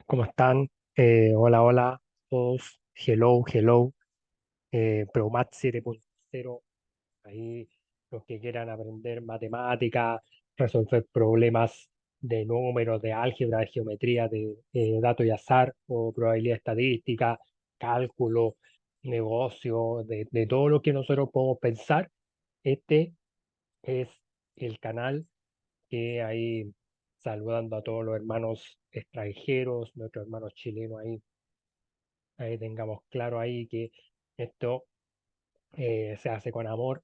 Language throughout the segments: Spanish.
¿Cómo están? Hola, hola, todos. Hello, hello. ProMat 7.0. Ahí los que quieran aprender matemática, resolver problemas de números, de álgebra, de geometría, de dato y azar o probabilidad estadística, cálculo, negocio, de todo lo que nosotros podemos pensar. Este es el canal que ahí saludando a todos los hermanos extranjeros, nuestros hermanos chilenos ahí tengamos claro ahí que esto se hace con amor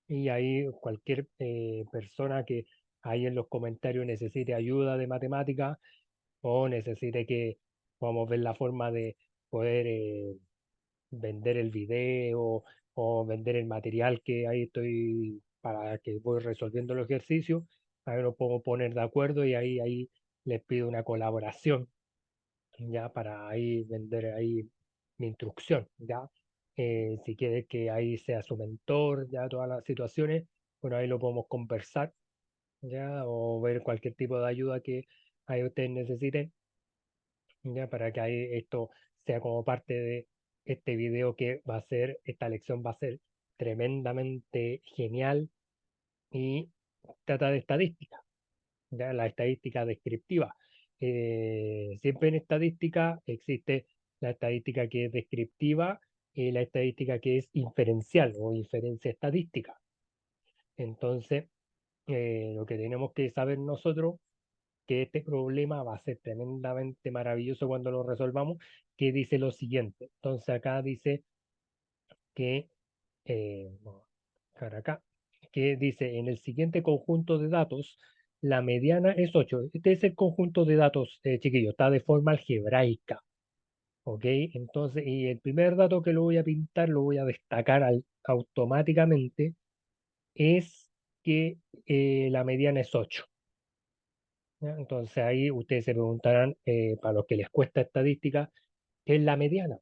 y ahí cualquier persona que ahí en los comentarios necesite ayuda de matemática o necesite que podamos ver la forma de poder vender el video o vender el material que ahí estoy para que voy resolviendo el ejercicio, ahí nos podemos poner de acuerdo y ahí les pido una colaboración ya para ahí vender ahí mi instrucción, ya. Si quiere que ahí sea su mentor, ya todas las situaciones, bueno, ahí lo podemos conversar, ya, o ver cualquier tipo de ayuda que ahí ustedes necesiten, ya, para que ahí esto sea como parte de este video que va a ser, esta lección va a ser tremendamente genial y trata de estadística, ya, la estadística descriptiva. Siempre en estadística existe la estadística que es descriptiva y la estadística que es inferencial o inferencia estadística. Entonces, lo que tenemos que saber nosotros que este problema va a ser tremendamente maravilloso cuando lo resolvamos, que dice lo siguiente. Entonces acá dice que, vamos a buscar acá, que dice en el siguiente conjunto de datos, la mediana es 8. Este es el conjunto de datos, chiquillos, está de forma algebraica. ¿Ok? Entonces, y el primer dato que lo voy a pintar, lo voy a destacar automáticamente, es que la mediana es 8. ¿Ya? Entonces ahí ustedes se preguntarán, para los que les cuesta estadística, ¿qué es la mediana?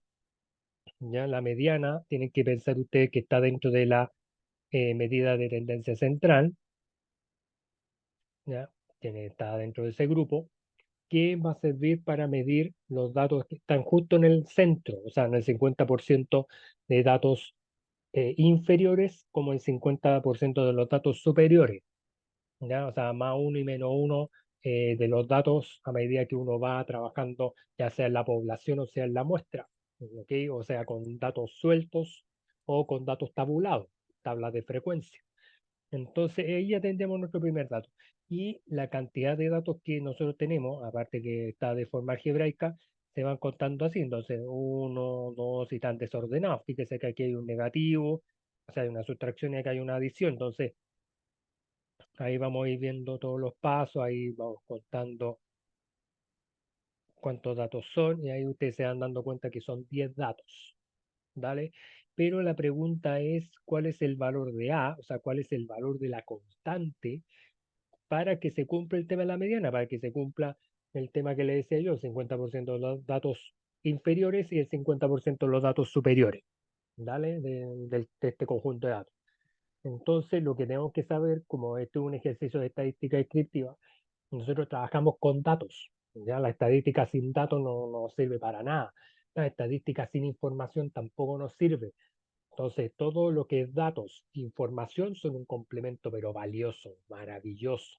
¿Ya? La mediana, tienen que pensar ustedes que está dentro de la medida de tendencia central, ¿ya? Está dentro de ese grupo, que va a servir para medir los datos que están justo en el centro, o sea, en el 50% de datos inferiores como el 50% de los datos superiores, ¿ya? O sea, más uno y menos uno de los datos a medida que uno va trabajando, ya sea en la población o sea en la muestra, ¿ok? O sea, con datos sueltos o con datos tabulados, tablas de frecuencia. Entonces, ahí ya tendremos nuestro primer dato. Y la cantidad de datos que nosotros tenemos, aparte que está de forma algebraica, se van contando así. Entonces, uno, dos y tan desordenados. Fíjese que aquí hay un negativo, o sea, hay una sustracción y acá hay una adición. Entonces, ahí vamos a ir viendo todos los pasos, ahí vamos contando cuántos datos son y ahí ustedes se van dando cuenta que son 10 datos. ¿Vale? Pero la pregunta es, ¿cuál es el valor de A? O sea, ¿cuál es el valor de la constante para que se cumpla el tema de la mediana, para que se cumpla el tema que le decía yo, el 50% de los datos inferiores y el 50% de los datos superiores, ¿vale? De este conjunto de datos. Entonces, lo que tenemos que saber, como esto es un ejercicio de estadística descriptiva, nosotros trabajamos con datos. ¿Ya? La estadística sin datos no sirve para nada. La estadística sin información tampoco nos sirve. Entonces, todo lo que es datos, información son un complemento, pero valioso, maravilloso.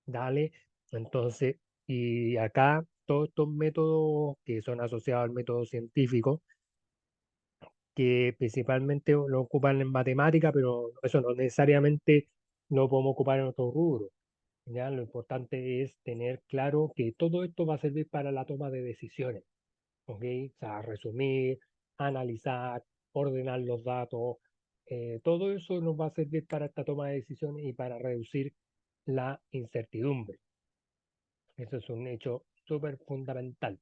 Dale. Entonces, y acá todos estos métodos que son asociados al método científico, que principalmente lo ocupan en matemática, pero eso no necesariamente lo podemos ocupar en otro rubro. ¿Ya? Lo importante es tener claro que todo esto va a servir para la toma de decisiones. ¿Ok? O sea, resumir, analizar, ordenar los datos, todo eso nos va a servir para esta toma de decisiones y para reducir la incertidumbre. Eso es un hecho súper fundamental,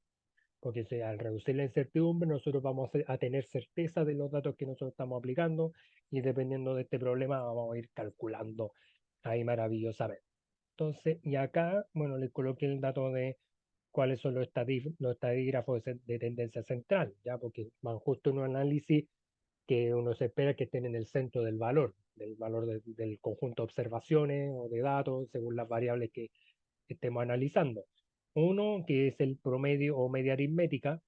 porque al reducir la incertidumbre nosotros vamos a tener certeza de los datos que nosotros estamos aplicando y dependiendo de este problema vamos a ir calculando ahí maravillosamente. Entonces, y acá, bueno, les coloqué el dato de cuáles son los estadígrafos de tendencia central, ya porque van justo en un análisis que uno se espera que estén en el centro del valor del conjunto de observaciones o de datos según las variables que estemos analizando. Uno que es el promedio o media aritmética,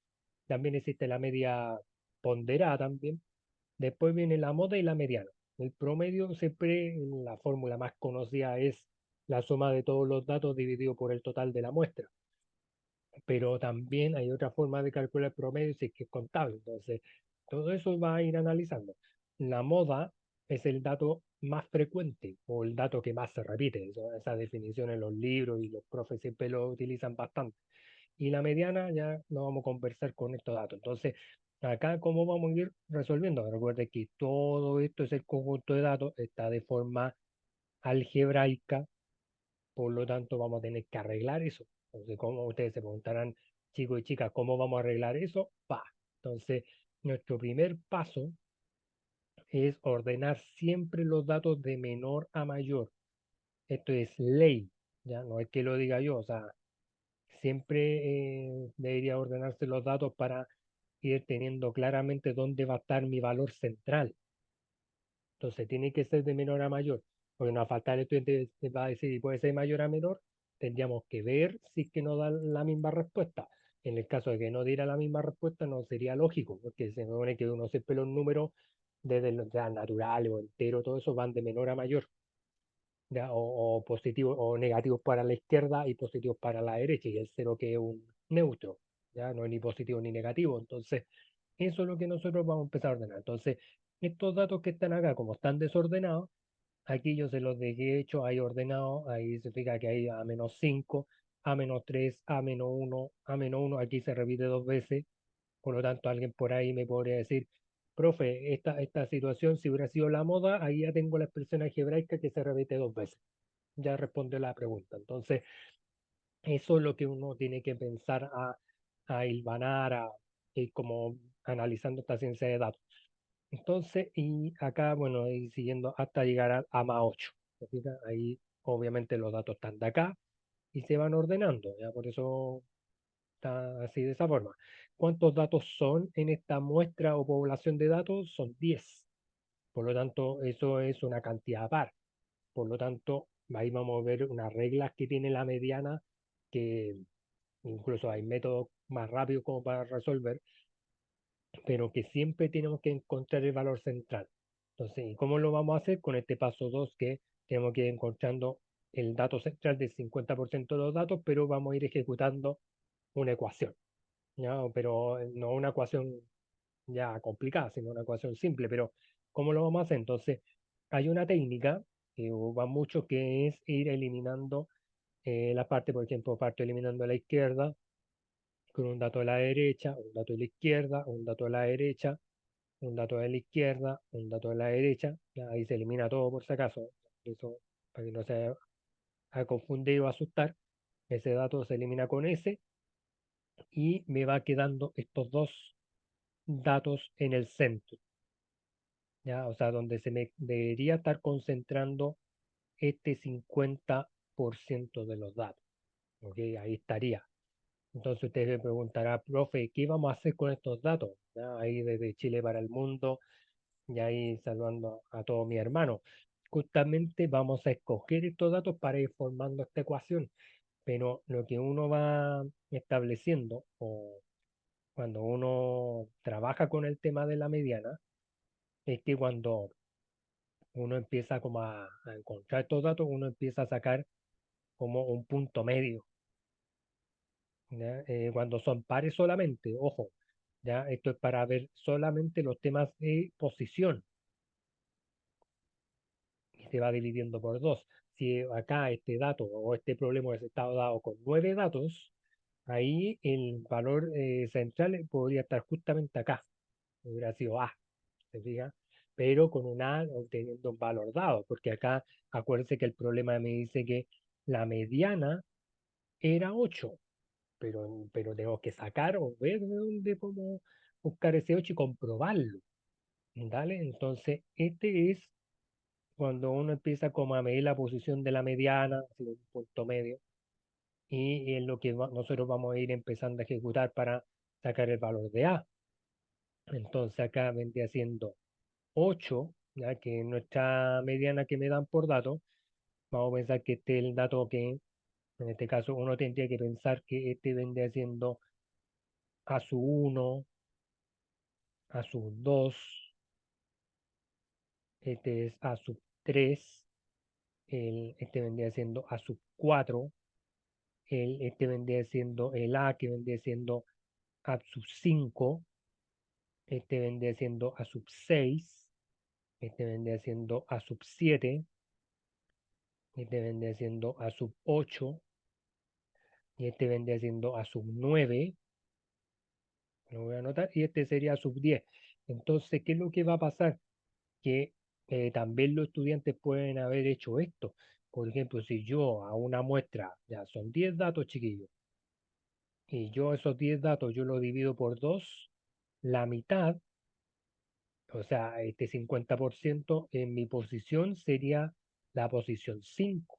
también existe la media ponderada también. Después viene la moda y la mediana. El promedio siempre, la fórmula más conocida es la suma de todos los datos dividido por el total de la muestra. Pero también hay otra forma de calcular el promedio si es que es contable. Entonces, todo eso va a ir analizando. La moda es el dato más frecuente o el dato que más se repite. Esa definición en los libros y los profes siempre lo utilizan bastante. Y la mediana ya no vamos a conversar con estos datos. Entonces, acá, ¿cómo vamos a ir resolviendo? Recuerde que todo esto es el conjunto de datos, está de forma algebraica, por lo tanto, vamos a tener que arreglar eso. Entonces, como ustedes se preguntarán, chicos y chicas, ¿cómo vamos a arreglar eso? Pa. Entonces, nuestro primer paso es ordenar siempre los datos de menor a mayor. Esto es ley, ya no es que lo diga yo, o sea, siempre debería ordenarse los datos para ir teniendo claramente dónde va a estar mi valor central. Entonces tiene que ser de menor a mayor, porque no va a faltar el estudiante que va a decir, y puede ser mayor a menor, tendríamos que ver si es que no da la misma respuesta. En el caso de que no diera la misma respuesta, no sería lógico, porque se supone que uno siempre los números, desde los ya, naturales o enteros, todo eso van de menor a mayor, ya, o positivos o negativos para la izquierda y positivos para la derecha, y el cero que es un neutro, ya no es ni positivo ni negativo. Entonces, eso es lo que nosotros vamos a empezar a ordenar. Entonces, estos datos que están acá, como están desordenados, aquí yo se los dejé hecho ahí ordenado, ahí se fija que hay A-5, A-3, A-1, A-1, aquí se repite dos veces, por lo tanto alguien por ahí me podría decir, profe, esta situación si hubiera sido la moda, ahí ya tengo la expresión algebraica que se repite dos veces. Ya respondió la pregunta. Entonces, eso es lo que uno tiene que pensar a hilvanar, a ir como analizando esta ciencia de datos. Entonces, y acá, bueno, y siguiendo hasta llegar a más 8. ¿Se fija? Ahí obviamente los datos están de acá y se van ordenando, ya por eso está así de esa forma. ¿Cuántos datos son en esta muestra o población de datos? Son 10. Por lo tanto, eso es una cantidad par. Por lo tanto, ahí vamos a ver unas reglas que tiene la mediana, que incluso hay métodos más rápidos como para resolver, pero que siempre tenemos que encontrar el valor central. Entonces, ¿y cómo lo vamos a hacer? Con este paso 2 que tenemos que ir encontrando el dato central del 50% de los datos, pero vamos a ir ejecutando una ecuación, ¿ya? Pero no una ecuación ya complicada, sino una ecuación simple. Pero ¿cómo lo vamos a hacer? Entonces, hay una técnica que va mucho que es ir eliminando la parte, por ejemplo, parto eliminando a la izquierda con un dato de la derecha, un dato de la izquierda, un dato de la derecha, un dato de la izquierda, un dato de la derecha, ya ahí se elimina todo por si acaso, eso para que no se a confundir o asustar, ese dato se elimina con ese y me va quedando estos dos datos en el centro, ya, o sea, donde se me debería estar concentrando este 50% de los datos, ¿ok? Ahí estaría. Entonces usted me preguntará, profe, ¿qué vamos a hacer con estos datos? ¿Ya? Ahí desde Chile para el mundo, y ahí saludando a todos mis hermanos. Justamente vamos a escoger estos datos para ir formando esta ecuación, pero lo que uno va estableciendo o cuando uno trabaja con el tema de la mediana es que cuando uno empieza como a encontrar estos datos, uno empieza a sacar como un punto medio, ¿ya? Cuando son pares solamente, ojo, ya esto es para ver solamente los temas de posición y se va dividiendo por dos. Si acá este dato o este problema hubiese estado dado con 9 datos, ahí el valor central podría estar justamente acá, hubiera sido A, ¿se fija? Pero con un A obteniendo un valor dado, porque acá acuérdense que el problema me dice que la mediana era 8, pero tengo que sacar o ver de dónde podemos buscar ese 8 y comprobarlo. ¿Vale? Entonces, este es cuando uno empieza como a medir la posición de la mediana, así un punto medio, y es lo que nosotros vamos a ir empezando a ejecutar para sacar el valor de A. Entonces acá vendría siendo 8, ya que nuestra mediana que me dan por dato, vamos a pensar que este es el dato que En este caso, uno tendría que pensar que este vendría siendo a su uno, a su 2, este es a sub 3, este vendría siendo a sub 4, este vendría siendo el A, que vendría siendo a sub 5, este vendría siendo a sub 6, este vendría siendo a sub 7, este vendría siendo a sub 8, y este vendría siendo a sub 9, lo voy a anotar, y este sería a sub 10. Entonces, ¿qué es lo que va a pasar? Que también los estudiantes pueden haber hecho esto. Por ejemplo, si yo a una muestra, ya son 10 datos chiquillos, y yo esos 10 datos yo lo divido por 2, la mitad, o sea, este 50% en mi posición sería la posición 5.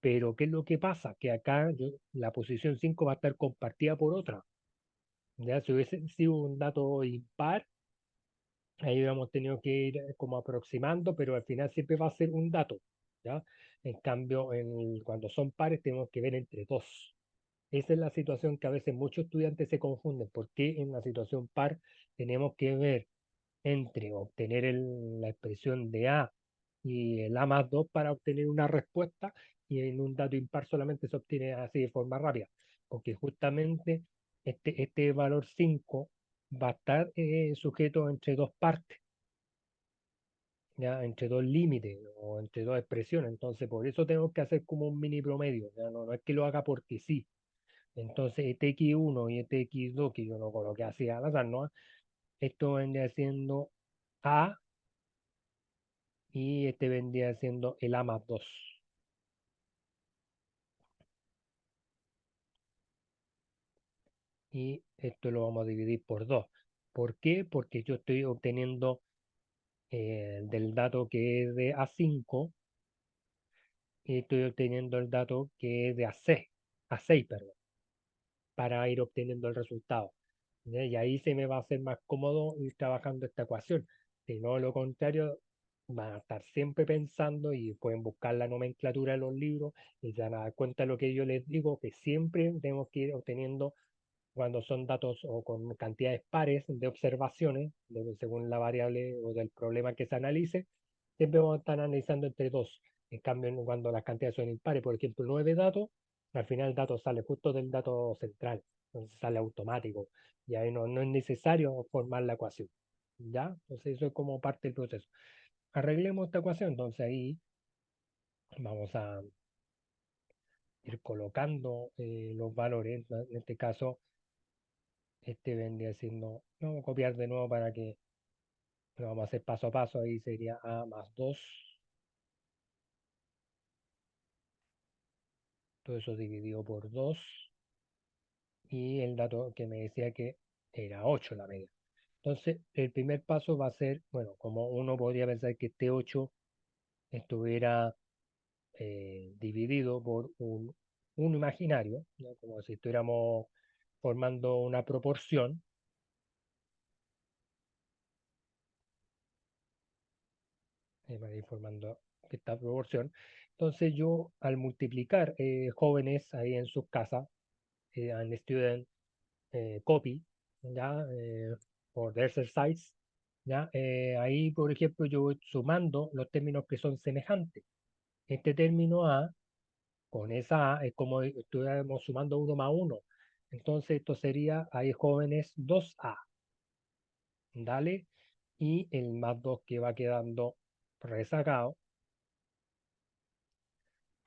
Pero ¿qué es lo que pasa? Que acá la posición 5 va a estar compartida por otra. Ya, si hubiese sido un dato impar, ahí hubiéramos tenido que ir como aproximando, pero al final siempre va a ser un dato, ¿ya? En cambio, cuando son pares tenemos que ver entre dos. Esa es la situación que a veces muchos estudiantes se confunden, porque en la situación par tenemos que ver entre obtener la expresión de A y el A más 2 para obtener una respuesta, y en un dato impar solamente se obtiene así de forma rápida, porque justamente este valor 5 va a estar sujeto entre dos partes, ya entre dos límites o entre dos expresiones. Entonces por eso tengo que hacer como un mini promedio, ya no es que lo haga porque sí. Entonces este X1 y este X2 que yo no coloqué así al azar, ¿no? Esto vendría siendo A, y este vendría siendo el A más 2. Y esto lo vamos a dividir por 2. ¿Por qué? Porque yo estoy obteniendo del dato que es de A5, y estoy obteniendo el dato que es de A6, perdón, para ir obteniendo el resultado. ¿Ya? Y ahí se me va a hacer más cómodo ir trabajando esta ecuación. Si no, lo contrario, van a estar siempre pensando, y pueden buscar la nomenclatura de los libros y se van a dar cuenta de lo que yo les digo, que siempre tenemos que ir obteniendo, cuando son datos o con cantidades pares de observaciones, según la variable o del problema que se analice, siempre vamos a estar analizando entre dos. En cambio, cuando las cantidades son impares, por ejemplo, 9 datos, al final el dato sale justo del dato central, entonces sale automático, y ahí no es necesario formar la ecuación. ¿Ya? Entonces eso es como parte del proceso. Arreglemos esta ecuación, entonces ahí vamos a ir colocando los valores, ¿no? En este caso, este vendría siendo, vamos a copiar de nuevo para que lo vamos a hacer paso a paso. Ahí sería A más 2, todo eso dividido por 2, y el dato que me decía que era 8 la media. Entonces, el primer paso va a ser, bueno, como uno podría pensar que este 8 estuviera dividido por un imaginario, ¿no? Como si estuviéramos formando una proporción, para ir formando esta proporción. Entonces yo, al multiplicar jóvenes ahí en sus casas, an student copy, ¿ya? Por the exercise, ¿ya? Ahí, por ejemplo, yo voy sumando los términos que son semejantes. Este término A, con esa A, es como si estuviéramos sumando uno más uno. Entonces esto sería, ahí jóvenes 2A, ¿dale? Y el más 2 que va quedando rezagado,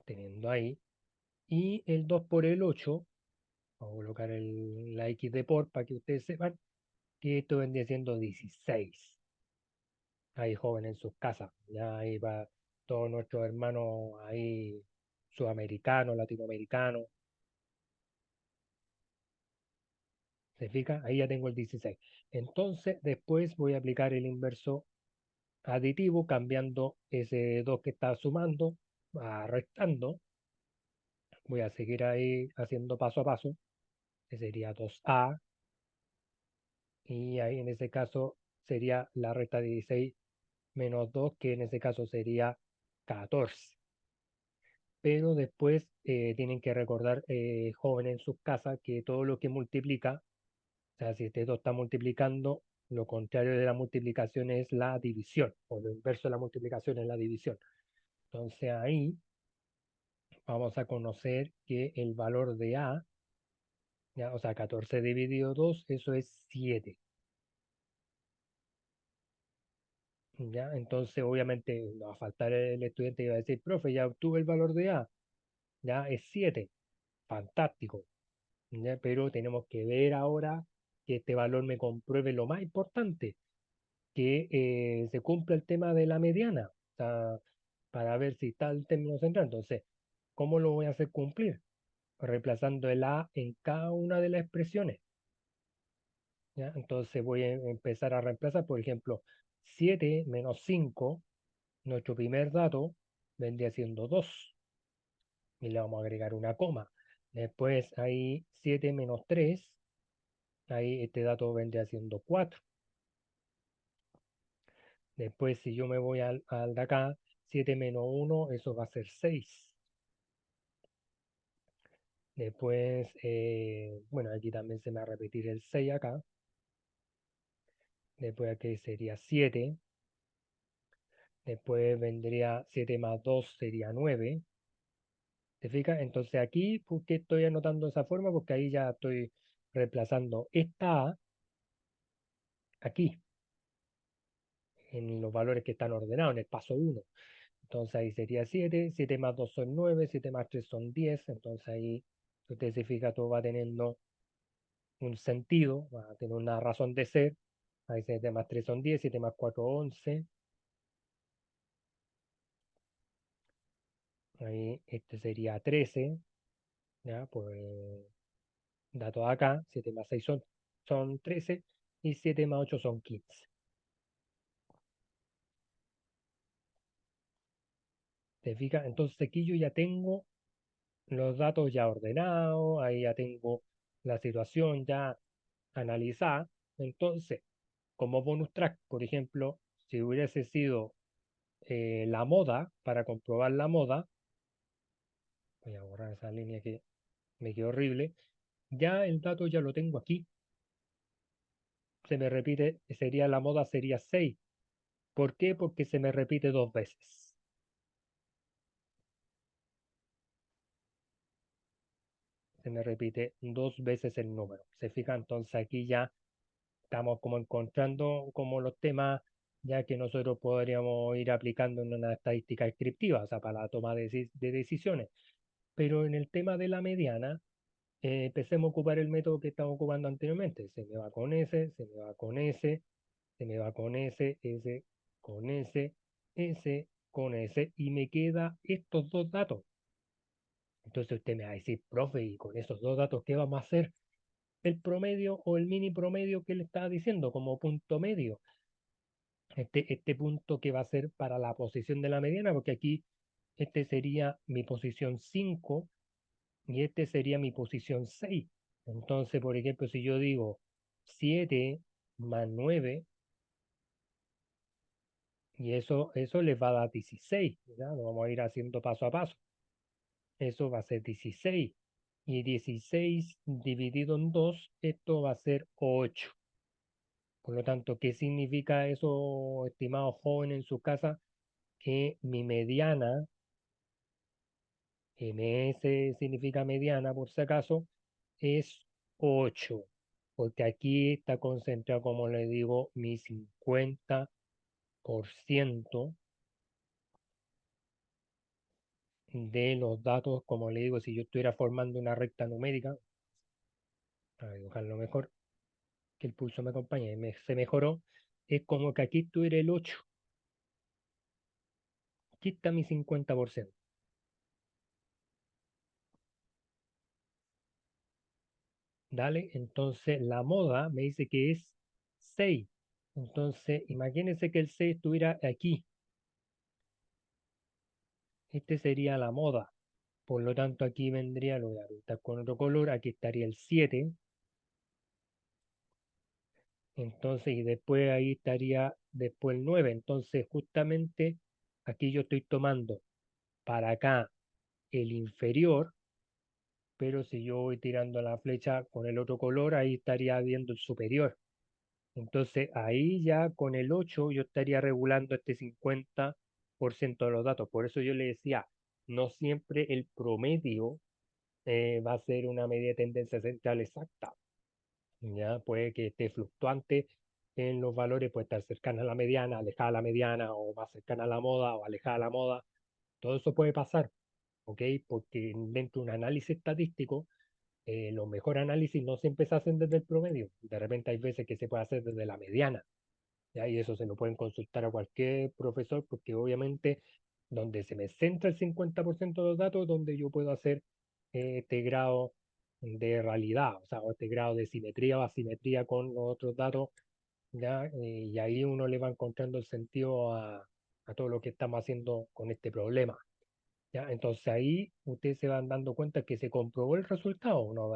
teniendo ahí. Y el 2 por el 8, vamos a colocar la X de por para que ustedes sepan que esto vendría siendo 16. Hay jóvenes en sus casas, ya ahí va todos nuestros hermanos ahí sudamericanos, latinoamericanos, ¿se fija? Ahí ya tengo el 16. Entonces después voy a aplicar el inverso aditivo, cambiando ese 2 que está sumando a restando. Voy a seguir ahí haciendo paso a paso, que sería 2A, y ahí en ese caso sería la resta de 16 menos 2, que en ese caso sería 14. pero después tienen que recordar jóvenes en sus casas que todo lo que multiplica, o sea, si este 2 está multiplicando, lo contrario de la multiplicación es la división, o lo inverso de la multiplicación es la división. Entonces ahí vamos a conocer que el valor de A, ¿ya? O sea, 14 dividido 2 eso es 7. ¿Ya? Entonces, obviamente, no va a faltar el estudiante y va a decir, profe, ya obtuve el valor de A, ya es 7, fantástico, ¿ya? Pero tenemos que ver ahora que este valor me compruebe lo más importante, que se cumpla el tema de la mediana, o sea, para ver si está el término central. Entonces, ¿cómo lo voy a hacer cumplir? Reemplazando el A en cada una de las expresiones, ¿ya? Entonces voy a empezar a reemplazar, por ejemplo, 7 menos 5, nuestro primer dato vendría siendo 2 y le vamos a agregar una coma. Después ahí 7 menos 3, ahí este dato vendría siendo 4. Después si yo me voy al de acá, 7 menos 1, eso va a ser 6. Después, bueno, aquí también se me va a repetir el 6 acá. Después aquí sería 7. Después vendría 7 más 2 sería 9. ¿Te fijas? Entonces aquí, ¿por qué estoy anotando de esa forma? Porque ahí ya estoy reemplazando esta A aquí, en los valores que están ordenados, en el paso 1. Entonces ahí sería 7, 7 más 2 son 9, 7 más 3 son 10. Entonces ahí, si usted se fija, todo va teniendo un sentido, va a tener una razón de ser. Ahí 7 más 3 son 10, 7 más 4 11. Ahí este sería 13, ¿ya? Pues datos acá, 7 más 6 son 13 y 7 más 8 son 15. ¿Te fijas? Entonces aquí yo ya tengo los datos ya ordenados, ahí ya tengo la situación ya analizada. Entonces, como bonus track, por ejemplo, si hubiese sido la moda, para comprobar la moda, voy a borrar esa línea que me quedó horrible, ya el dato ya lo tengo aquí. Se me repite, sería la moda, sería 6. ¿Por qué? Porque se me repite dos veces. Se me repite dos veces el número. ¿Se fija? Entonces aquí ya estamos como encontrando como los temas ya que nosotros podríamos ir aplicando en una estadística descriptiva, o sea, para la toma de decisiones. Pero en el tema de la mediana, empecemos a ocupar el método que estamos ocupando anteriormente. Se me va con S, se me va con S, se me va con S, S con S, S con S, y me queda estos dos datos. Entonces usted me va a decir, profe, y con esos dos datos, ¿qué vamos a hacer? El promedio o el mini promedio que le estaba diciendo como punto medio. Este punto que va a ser para la posición de la mediana, porque aquí este sería mi posición 5 y este sería mi posición 6. Entonces, por ejemplo, si yo digo 7 más 9, y eso les va a dar 16, ¿ya? Lo vamos a ir haciendo paso a paso. Eso va a ser 16. Y 16 dividido en 2, esto va a ser 8. Por lo tanto, ¿qué significa eso, estimados jóvenes en su casa? Que mi mediana, MS significa mediana por si acaso, es 8. Porque aquí está concentrado, como le digo, mi 50% de los datos, como le digo, si yo estuviera formando una recta numérica, para dibujarlo mejor, que el pulso me acompañe, se mejoró, es como que aquí estuviera el 8, aquí está mi 50%. Dale, entonces la moda me dice que es 6. Entonces, imagínense que el 6 estuviera aquí. Este sería la moda. Por lo tanto, aquí vendría, lo voy a pintar con otro color, aquí estaría el 7. Entonces, y después ahí estaría después el 9. Entonces, justamente aquí yo estoy tomando para acá el inferior, pero si yo voy tirando la flecha con el otro color, ahí estaría viendo el superior. Entonces ahí ya con el 8 yo estaría regulando este 50% de los datos. Por eso yo le decía, no siempre el promedio va a ser una media de tendencia central exacta. Ya puede que esté fluctuante en los valores, puede estar cercana a la mediana, alejada a la mediana, o más cercana a la moda o alejada a la moda. Todo eso puede pasar, ¿ok? Porque dentro de un análisis estadístico, los mejores análisis no siempre se hacen desde el promedio. De repente hay veces que se puede hacer desde la mediana. ¿Ya? Y eso se lo pueden consultar a cualquier profesor, porque obviamente donde se me centra el 50% de los datos, donde yo puedo hacer este grado de realidad, o sea, o este grado de simetría o asimetría con los otros datos, ¿ya? Y ahí uno le va encontrando el sentido a todo lo que estamos haciendo con este problema. ¿Ya? Entonces ahí ustedes se van dando cuenta que se comprobó el resultado, ¿no?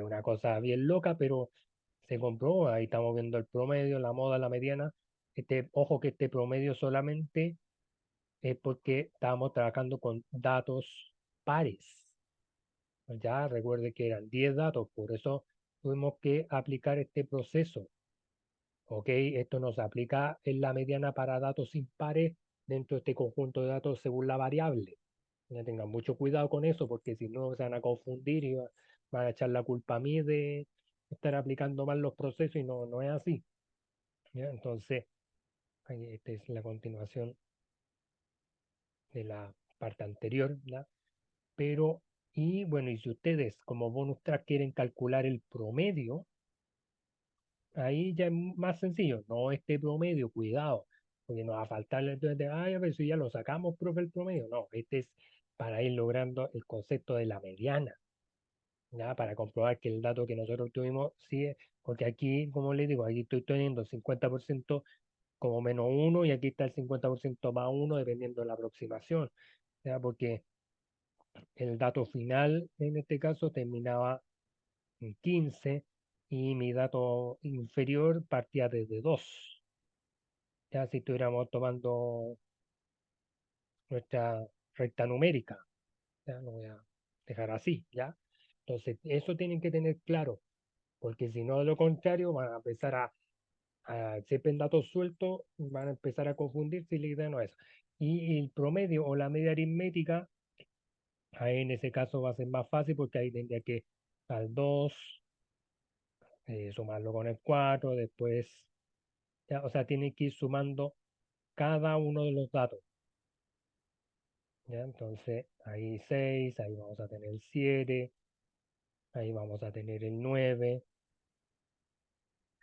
Una cosa bien loca, pero se comprobó. Ahí estamos viendo el promedio, la moda, la mediana. Ojo que este promedio solamente es porque estábamos trabajando con datos pares. Ya recuerde que eran 10 datos, por eso tuvimos que aplicar este proceso. ¿Ok? Esto nos aplica en la mediana para datos impares dentro de este conjunto de datos según la variable. Ya tengan mucho cuidado con eso, porque si no se van a confundir y van a echar la culpa a mí de estar aplicando mal los procesos y no, no es así. ¿Ya? Entonces, ahí esta es la continuación de la parte anterior, ¿ya? Pero, y bueno, y si ustedes como bonus track quieren calcular el promedio, ahí ya es más sencillo, no este promedio, cuidado, porque nos va a faltar entonces de, ay, a ver si ya lo sacamos, profe, el promedio. No, este es para ir logrando el concepto de la mediana. ¿Ya? Para comprobar que el dato que nosotros tuvimos, sí, porque aquí, como les digo, aquí estoy teniendo 50% como -1 y aquí está el 50% +1 dependiendo de la aproximación, ¿ya? Porque el dato final en este caso terminaba en 15 y mi dato inferior partía desde 2. Ya si estuviéramos tomando nuestra recta numérica, ya lo voy a dejar así, ¿ya? Entonces, eso tienen que tener claro, porque si no, de lo contrario, van a empezar siempre en datos sueltos, van a empezar a confundirse y la idea no es. Y el promedio o la media aritmética, ahí en ese caso va a ser más fácil porque ahí tendría que al 2 sumarlo con el 4 después, ya, o sea, tiene que ir sumando cada uno de los datos. ¿Ya? Entonces, ahí 6 ahí vamos a tener el 7, ahí vamos a tener el 9,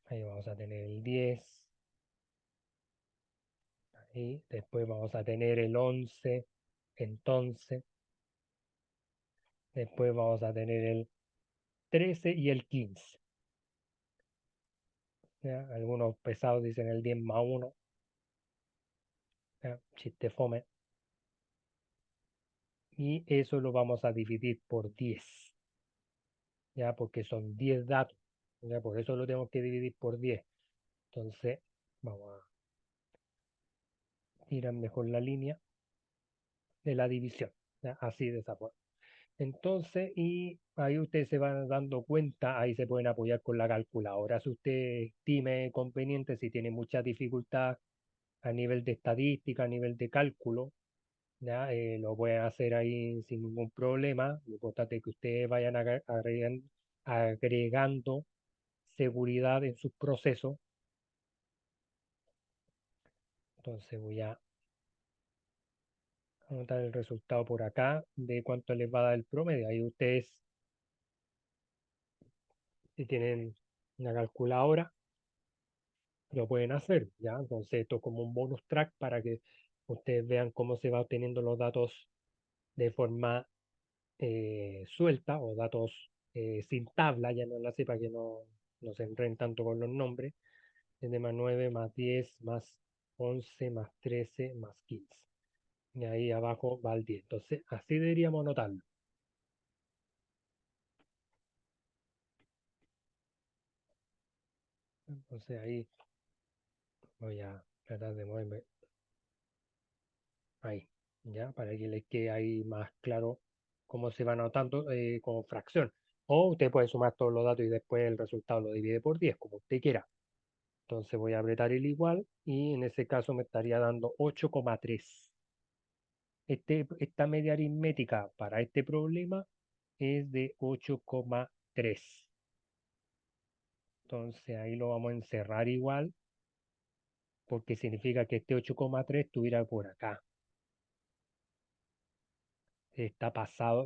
ahí vamos a tener el 10, y después vamos a tener el 11 entonces, después vamos a tener el 13 y el 15. ¿Ya? Algunos pesados dicen el 10 + 1, ¿ya? Chiste fome. Y eso lo vamos a dividir por 10, ¿ya? Porque son 10 datos, ¿ya? Por eso lo tenemos que dividir por 10. Entonces, vamos a tirar mejor la línea de la división, ¿ya? Así de esa forma. Entonces, y ahí ustedes se van dando cuenta, ahí se pueden apoyar con la calculadora. Si usted estime conveniente, si tiene mucha dificultad a nivel de estadística, a nivel de cálculo, ¿ya? Lo pueden hacer ahí sin ningún problema. Lo importante es que ustedes vayan agregando seguridad en sus procesos. Entonces voy a anotar el resultado por acá de cuánto les va a dar el promedio. Ahí ustedes, si tienen una calculadora, lo pueden hacer, ¿ya? Entonces esto es como un bonus track para que ustedes vean cómo se va obteniendo los datos de forma suelta o datos sin tabla, ya no la sé para que no se enreden tanto con los nombres, desde +9 +10 +11 +13 +15. Y ahí abajo va el 10. Entonces así deberíamos anotarlo. Entonces ahí voy a tratar de moverme ahí. ¿ya? Para que les quede ahí más claro cómo se va anotando con fracción. O usted puede sumar todos los datos y después el resultado lo divide por 10 como usted quiera. Entonces voy a apretar el igual y en ese caso me estaría dando 8,3. Esta media aritmética para este problema es de 8,3. Entonces ahí lo vamos a encerrar igual porque significa que este 8,3 estuviera por acá. Está pasado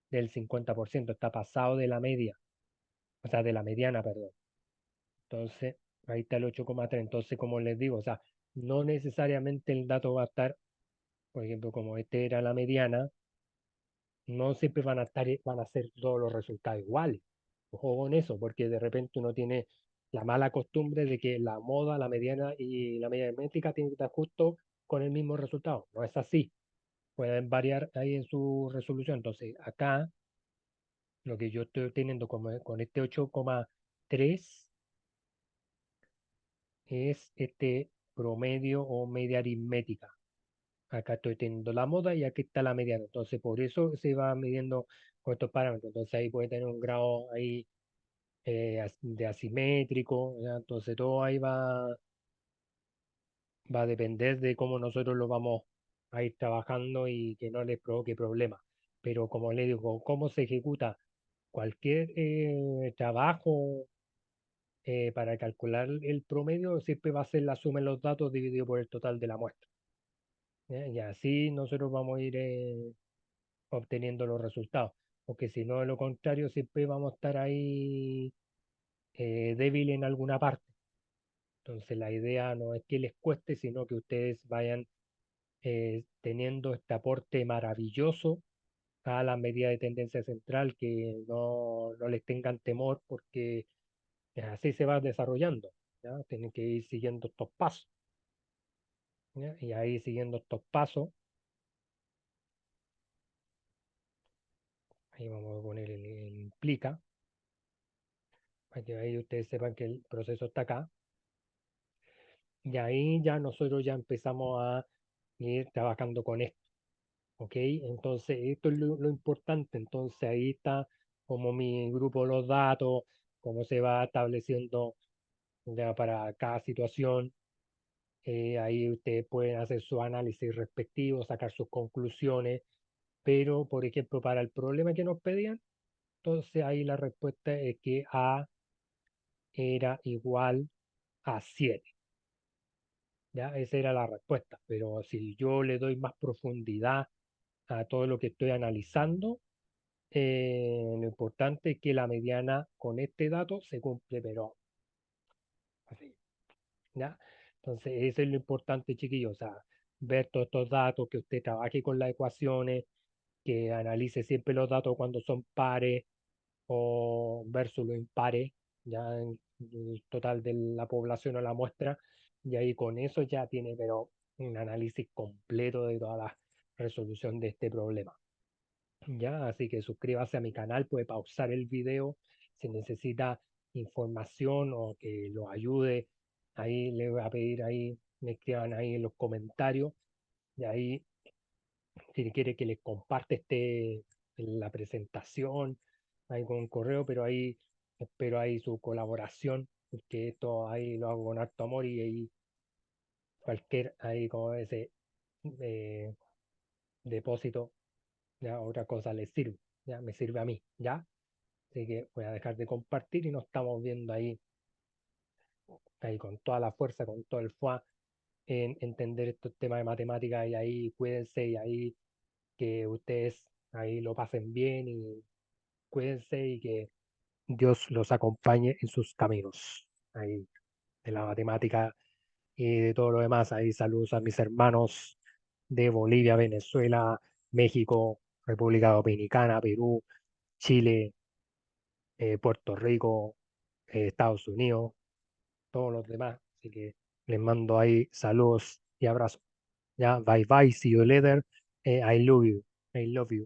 del 50%, está pasado de la media, o sea, de la mediana, perdón. Entonces, ahí está el 8,3. Entonces, como les digo, o sea, no necesariamente el dato va a estar, por ejemplo, como este era la mediana, no siempre van a ser todos los resultados iguales. Ojo con eso, porque de repente uno tiene la mala costumbre de que la moda, la mediana y la media aritmética tienen que estar justo con el mismo resultado. No es así. Pueden variar ahí en su resolución. Entonces, acá lo que yo estoy obteniendo con este 8,3 es este promedio o media aritmética. Acá estoy teniendo la moda y aquí está la mediana. Entonces, por eso se va midiendo con estos parámetros. Entonces, ahí puede tener un grado ahí de asimétrico, ¿ya? Entonces, todo ahí va a depender de cómo nosotros lo vamos a ir trabajando y que no les provoque problemas. Pero como le digo, cómo se ejecuta cualquier trabajo para calcular el promedio, siempre va a ser la suma de los datos dividido por el total de la muestra. ¿Ya? Y así nosotros vamos a ir obteniendo los resultados. Porque si no, de lo contrario, siempre vamos a estar ahí débil en alguna parte. Entonces la idea no es que les cueste, sino que ustedes vayan teniendo este aporte maravilloso a la medida de tendencia central, que no les tengan temor porque así se va desarrollando. ¿Ya? Tienen que ir siguiendo estos pasos. ¿Ya? Y ahí siguiendo estos pasos, ahí vamos a poner el implica, para que ahí ustedes sepan que el proceso está acá. Y ahí ya nosotros ya empezamos a ir trabajando con esto. ¿Ok? Entonces, esto es lo importante. Entonces, ahí está como mi grupo de los datos, cómo se va estableciendo ya para cada situación. Ahí ustedes pueden hacer su análisis respectivo, sacar sus conclusiones, pero, por ejemplo, para el problema que nos pedían, entonces ahí la respuesta es que A era igual a 7. ¿Ya? Esa era la respuesta. Pero si yo le doy más profundidad a todo lo que estoy analizando, lo importante es que la mediana con este dato se cumple, pero así, ¿ya? Entonces, eso es lo importante, chiquillos, o sea, ver todos estos datos, que usted trabaje con las ecuaciones, que analice siempre los datos cuando son pares o versus los impares, ya en el total de la población o la muestra, y ahí con eso ya tiene, pero un análisis completo de toda la resolución de este problema. Ya, así que suscríbase a mi canal, puede pausar el video si necesita información o que lo ayude. Ahí le voy a pedir ahí, me escriban ahí en los comentarios y ahí si quiere que les comparte la presentación ahí con un correo, pero ahí espero ahí su colaboración, porque esto ahí lo hago con harto amor y ahí cualquier ahí como ese eh, depósito, ya otra cosa les sirve, ya me sirve a mí, ya. Así que voy a dejar de compartir y nos estamos viendo ahí con toda la fuerza, con todo el fuá en entender estos temas de matemáticas y ahí cuídense y ahí que ustedes ahí lo pasen bien y cuídense y que Dios los acompañe en sus caminos ahí de la matemática y de todo lo demás. Ahí saludos a mis hermanos de Bolivia, Venezuela, México, República Dominicana, Perú, Chile, Puerto Rico, Estados Unidos, todos los demás. Así que les mando ahí saludos y abrazos. Ya, bye bye, see you later. I love you. I love you.